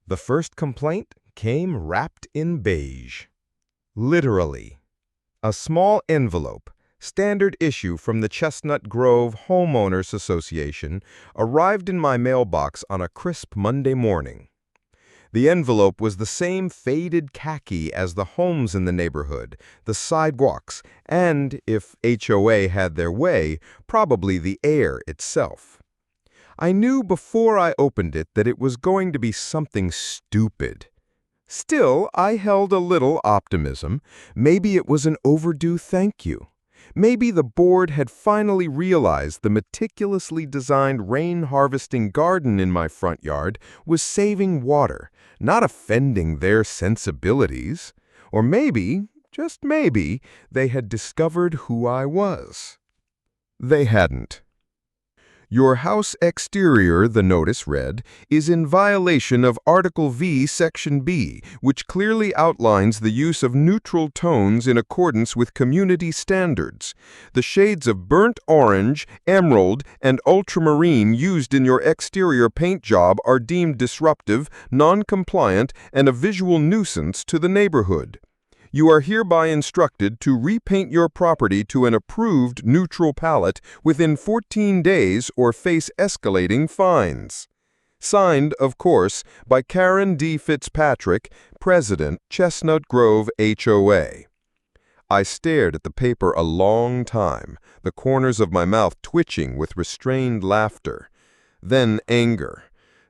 The first complaint came wrapped in beige. Literally. A small envelope, standard issue from the Chestnut Grove Homeowners Association, arrived in my mailbox on a crisp Monday morning. The envelope was the same faded khaki as the homes in the neighborhood, the sidewalks, and, if HOA had their way, probably the air itself. I knew before I opened it that it was going to be something stupid. Still, I held a little optimism. Maybe it was an overdue thank you. Maybe the board had finally realized the meticulously designed rain-harvesting garden in my front yard was saving water, not offending their sensibilities. Or maybe, just maybe, they had discovered who I was. They hadn't. Your house exterior, the notice read, is in violation of Article V, Section B, which clearly outlines the use of neutral tones in accordance with community standards. The shades of burnt orange, emerald, and ultramarine used in your exterior paint job are deemed disruptive, non-compliant, and a visual nuisance to the neighborhood. You are hereby instructed to repaint your property to an approved neutral palette within 14 days or face escalating fines. Signed, of course, by Karen D. Fitzpatrick, President, Chestnut Grove HOA. I stared at the paper a long time, the corners of my mouth twitching with restrained laughter. Then anger.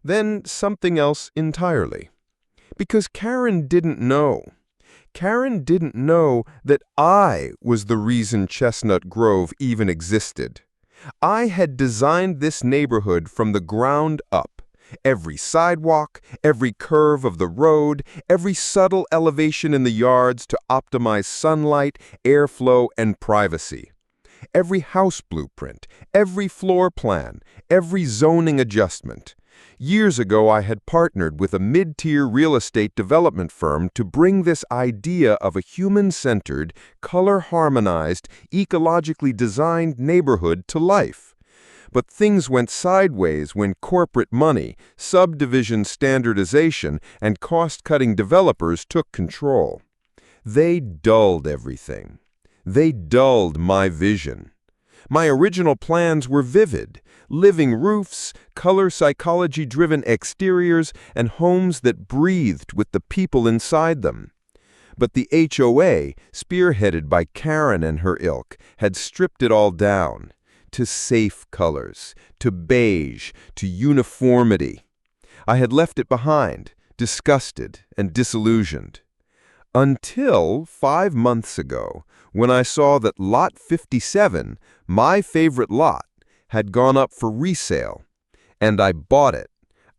Then something else entirely. Because Karen didn't know. Karen didn't know that I was the reason Chestnut Grove even existed. I had designed this neighborhood from the ground up. Every sidewalk, every curve of the road, every subtle elevation in the yards to optimize sunlight, airflow, and privacy. Every house blueprint, every floor plan, every zoning adjustment. Years ago, I had partnered with a mid-tier real estate development firm to bring this idea of a human-centered, color-harmonized, ecologically designed neighborhood to life. But things went sideways when corporate money, subdivision standardization, and cost-cutting developers took control. They dulled everything. They dulled my vision. My original plans were vivid, living roofs, color psychology-driven exteriors, and homes that breathed with the people inside them. But the HOA, spearheaded by Karen and her ilk, had stripped it all down to safe colors, to beige, to uniformity. I had left it behind, disgusted and disillusioned. Until 5 months ago, when I saw that Lot 57, my favorite lot, had gone up for resale, and I bought it,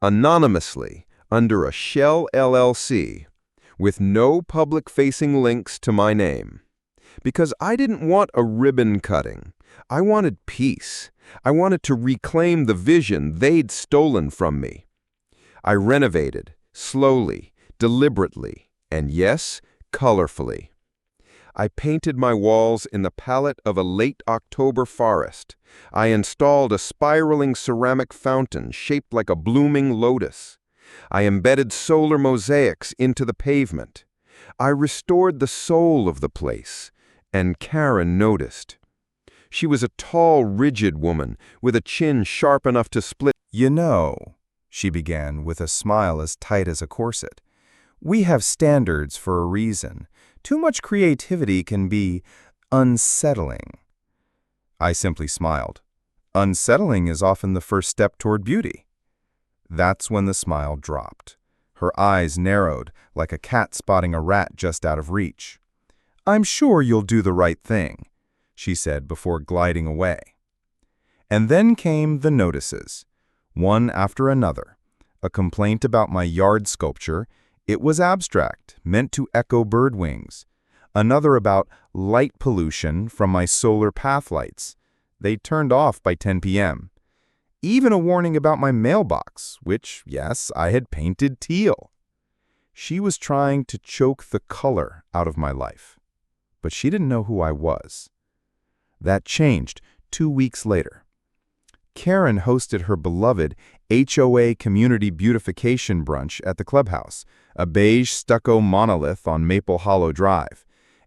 anonymously, under a Shell LLC, with no public-facing links to my name. Because I didn't want a ribbon cutting. I wanted peace. I wanted to reclaim the vision they'd stolen from me. I renovated, slowly, deliberately, and yes, colorfully. I painted my walls in the palette of a late October forest. I installed a spiraling ceramic fountain shaped like a blooming lotus. I embedded solar mosaics into the pavement. I restored the soul of the place, and Karen noticed. She was a tall, rigid woman with a chin sharp enough to split. "You know," she began with a smile as tight as a corset, "we have standards for a reason. Too much creativity can be unsettling." I simply smiled. Unsettling is often the first step toward beauty. That's when the smile dropped. Her eyes narrowed, like a cat spotting a rat just out of reach. "I'm sure you'll do the right thing," she said before gliding away. And then came the notices, one after another. A complaint about my yard sculpture. It was abstract, meant to echo bird wings. Another about light pollution from my solar path lights. They turned off by 10 p.m. Even a warning about my mailbox, which, yes, I had painted teal. She was trying to choke the color out of my life. But she didn't know who I was. That changed 2 weeks later. Karen hosted her beloved HOA community beautification brunch at the clubhouse, a beige stucco monolith on Maple Hollow Drive.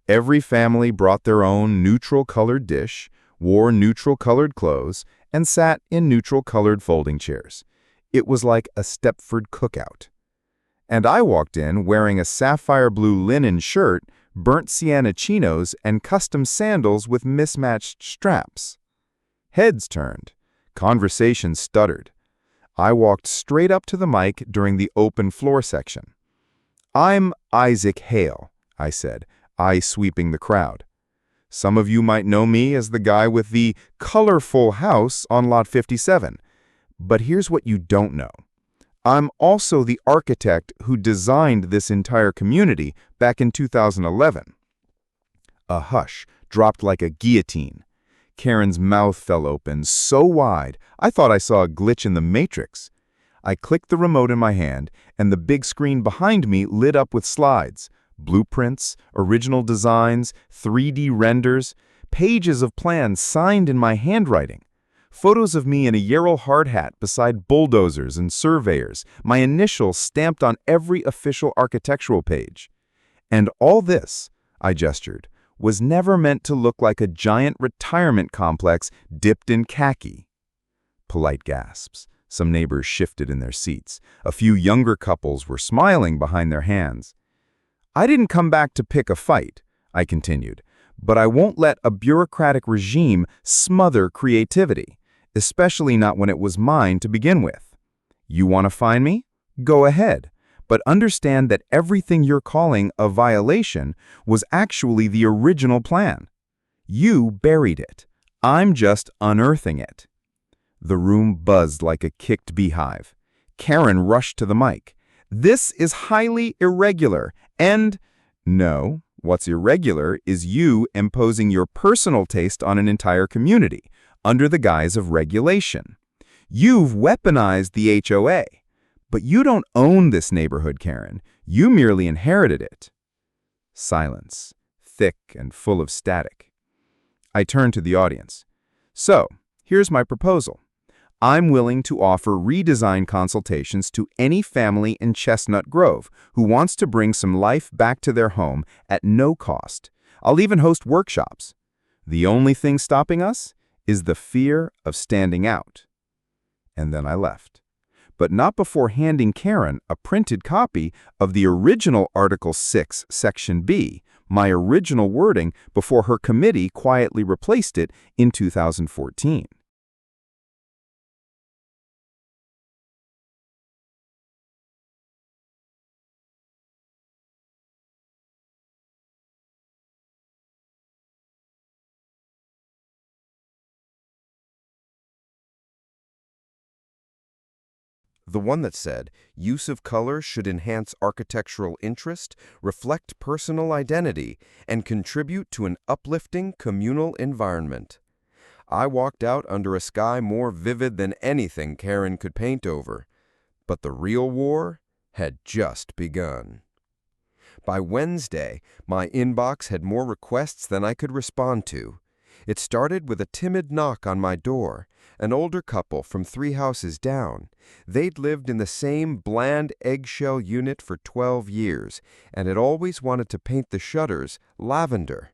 Every family brought their own neutral-colored dish, wore neutral-colored clothes, and sat in neutral-colored folding chairs. It was like a Stepford cookout. And I walked in wearing a sapphire blue linen shirt, burnt sienna chinos, and custom sandals with mismatched straps. Heads turned. Conversation stuttered. I walked straight up to the mic during the open floor section. "I'm Isaac Hale," I said, eye sweeping the crowd. "Some of you might know me as the guy with the colorful house on Lot 57. But here's what you don't know. I'm also the architect who designed this entire community back in 2011. A hush dropped like a guillotine. Karen's mouth fell open so wide, I thought I saw a glitch in the Matrix. I clicked the remote in my hand, and the big screen behind me lit up with slides, blueprints, original designs, 3D renders, pages of plans signed in my handwriting. Photos of me in a Yarrow hard hat beside bulldozers and surveyors, my initials stamped on every official architectural page. And all this, I gestured, was never meant to look like a giant retirement complex dipped in khaki. Polite gasps. Some neighbors shifted in their seats. A few younger couples were smiling behind their hands. "I didn't come back to pick a fight," I continued, "but I won't let a bureaucratic regime smother creativity, especially not when it was mine to begin with. You want to find me? Go ahead. But understand that everything you're calling a violation was actually the original plan. You buried it. I'm just unearthing it." The room buzzed like a kicked beehive. Karen rushed to the mic. "This is highly irregular, and—" "No, what's irregular is you imposing your personal taste on an entire community, under the guise of regulation. You've weaponized the HOA. But you don't own this neighborhood, Karen. You merely inherited it." Silence, thick and full of static. I turned to the audience. "So, here's my proposal. I'm willing to offer redesign consultations to any family in Chestnut Grove who wants to bring some life back to their home at no cost. I'll even host workshops. The only thing stopping us is the fear of standing out." And then I left. But not before handing Karen a printed copy of the original Article 6, Section B, my original wording before her committee quietly replaced it in 2014. The one that said, "Use of color should enhance architectural interest, reflect personal identity, and contribute to an uplifting communal environment." I walked out under a sky more vivid than anything Karen could paint over. But the real war had just begun. By Wednesday, my inbox had more requests than I could respond to. It started with a timid knock on my door, an older couple from 3 houses down. They'd lived in the same bland eggshell unit for 12 years and had always wanted to paint the shutters lavender.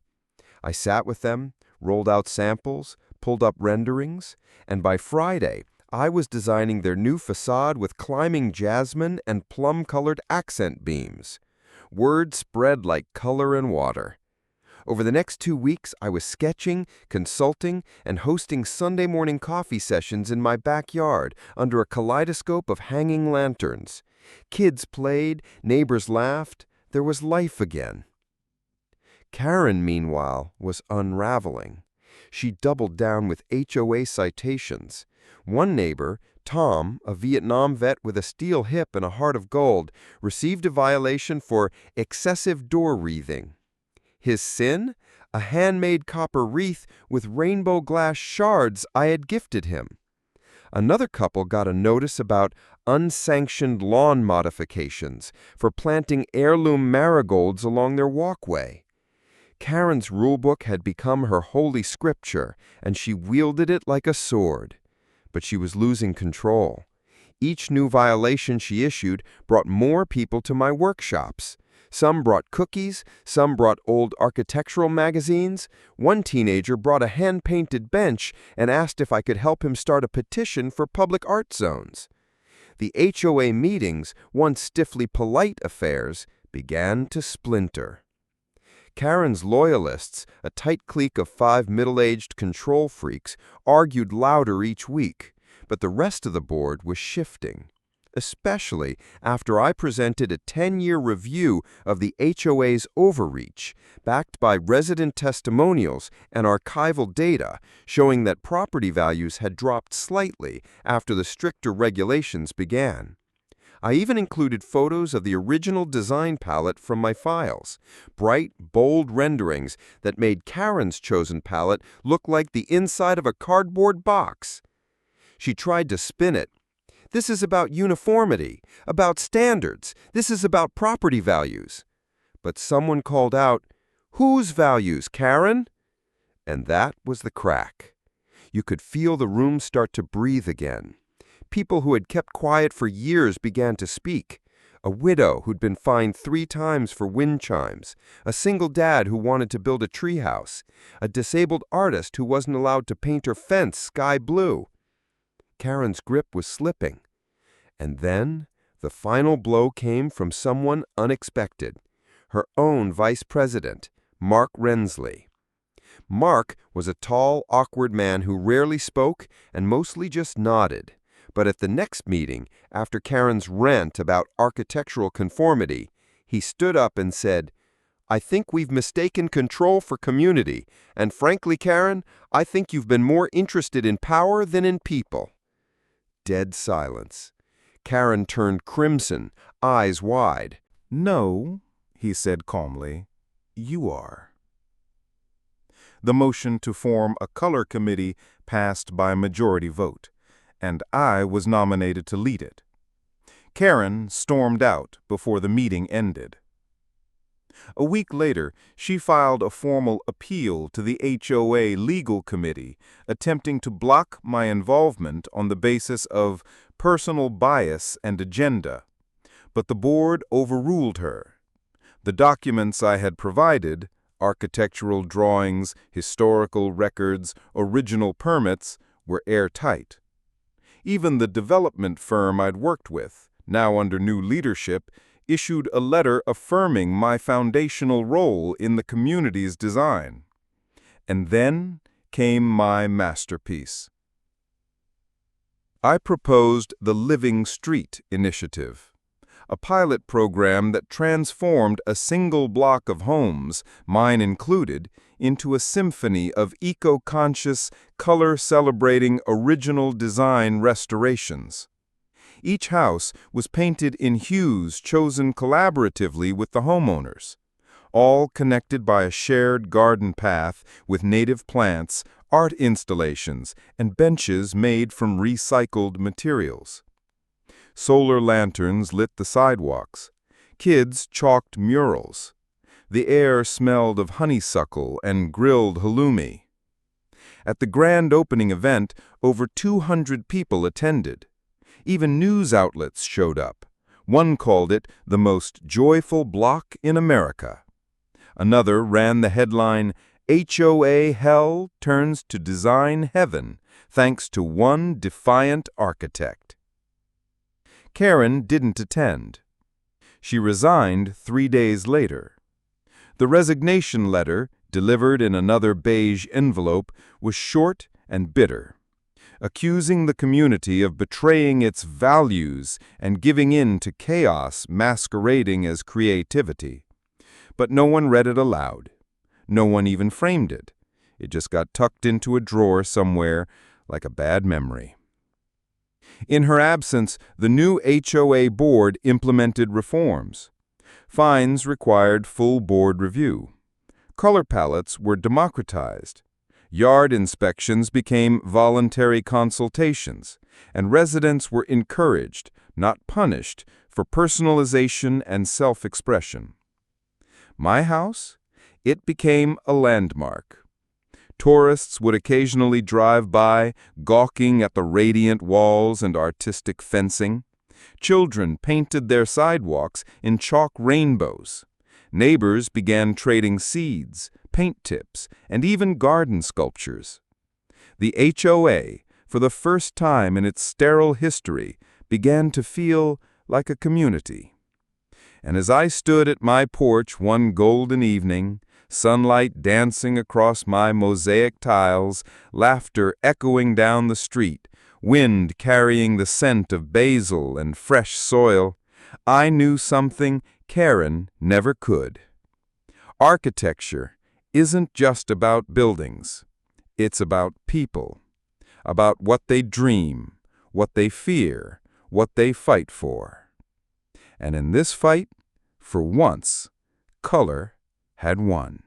I sat with them, rolled out samples, pulled up renderings, and by Friday, I was designing their new facade with climbing jasmine and plum-colored accent beams. Word spread like color in water. Over the next 2 weeks, I was sketching, consulting, and hosting Sunday morning coffee sessions in my backyard under a kaleidoscope of hanging lanterns. Kids played, neighbors laughed, there was life again. Karen, meanwhile, was unraveling. She doubled down with HOA citations. One neighbor, Tom, a Vietnam vet with a steel hip and a heart of gold, received a violation for excessive door wreathing. His sin? A handmade copper wreath with rainbow glass shards I had gifted him. Another couple got a notice about unsanctioned lawn modifications for planting heirloom marigolds along their walkway. Karen's rulebook had become her holy scripture, and she wielded it like a sword. But she was losing control. Each new violation she issued brought more people to my workshops. Some brought cookies, some brought old architectural magazines. One teenager brought a hand-painted bench and asked if I could help him start a petition for public art zones. The HOA meetings, once stiffly polite affairs, began to splinter. Karen's loyalists, a tight clique of 5 middle-aged control freaks, argued louder each week, but the rest of the board was shifting, especially after I presented a 10-year review of the HOA's overreach, backed by resident testimonials and archival data showing that property values had dropped slightly after the stricter regulations began. I even included photos of the original design palette from my files, bright, bold renderings that made Karen's chosen palette look like the inside of a cardboard box. She tried to spin it. This is about uniformity, about standards. This is about property values. But someone called out, "Whose values, Karen?" And that was the crack. You could feel the room start to breathe again. People who had kept quiet for years began to speak. A widow who'd been fined 3 times for wind chimes, a single dad who wanted to build a treehouse, a disabled artist who wasn't allowed to paint her fence sky blue. Karen's grip was slipping. And then the final blow came from someone unexpected, her own vice president, Mark Rensley. Mark was a tall, awkward man who rarely spoke and mostly just nodded. But at the next meeting, after Karen's rant about architectural conformity, he stood up and said, "I think we've mistaken control for community, and frankly, Karen, I think you've been more interested in power than in people." Dead silence. Karen turned crimson, eyes wide. "No," he said calmly, "you are." The motion to form a color committee passed by majority vote, and I was nominated to lead it. Karen stormed out before the meeting ended. A week later, she filed a formal appeal to the HOA legal committee, attempting to block my involvement on the basis of personal bias and agenda. But the board overruled her. The documents I had provided, architectural drawings, historical records, original permits, were airtight. Even the development firm I'd worked with, now under new leadership, issued a letter affirming my foundational role in the community's design. And then came my masterpiece. I proposed the Living Street Initiative, a pilot program that transformed a single block of homes, mine included, into a symphony of eco-conscious, color-celebrating original design restorations. Each house was painted in hues chosen collaboratively with the homeowners, all connected by a shared garden path with native plants, art installations, and benches made from recycled materials. Solar lanterns lit the sidewalks. Kids chalked murals. The air smelled of honeysuckle and grilled halloumi. At the grand opening event, over 200 people attended. Even news outlets showed up. One called it the most joyful block in America. Another ran the headline, "HOA Hell Turns to Design Heaven, Thanks to One Defiant Architect." Karen didn't attend. She resigned 3 days later. The resignation letter, delivered in another beige envelope, was short and bitter, accusing the community of betraying its values and giving in to chaos masquerading as creativity. But no one read it aloud. No one even framed it. It just got tucked into a drawer somewhere like a bad memory. In her absence, the new HOA board implemented reforms. Fines required full board review. Color palettes were democratized. Yard inspections became voluntary consultations, and residents were encouraged, not punished, for personalization and self-expression. My house? It became a landmark. Tourists would occasionally drive by, gawking at the radiant walls and artistic fencing. Children painted their sidewalks in chalk rainbows. Neighbors began trading seeds, paint tips, and even garden sculptures. The HOA, for the first time in its sterile history, began to feel like a community. And as I stood at my porch one golden evening, sunlight dancing across my mosaic tiles, laughter echoing down the street, wind carrying the scent of basil and fresh soil, I knew something Karen never could. Architecture isn't just about buildings. It's about people, about what they dream, what they fear, what they fight for. And in this fight, for once, color had won.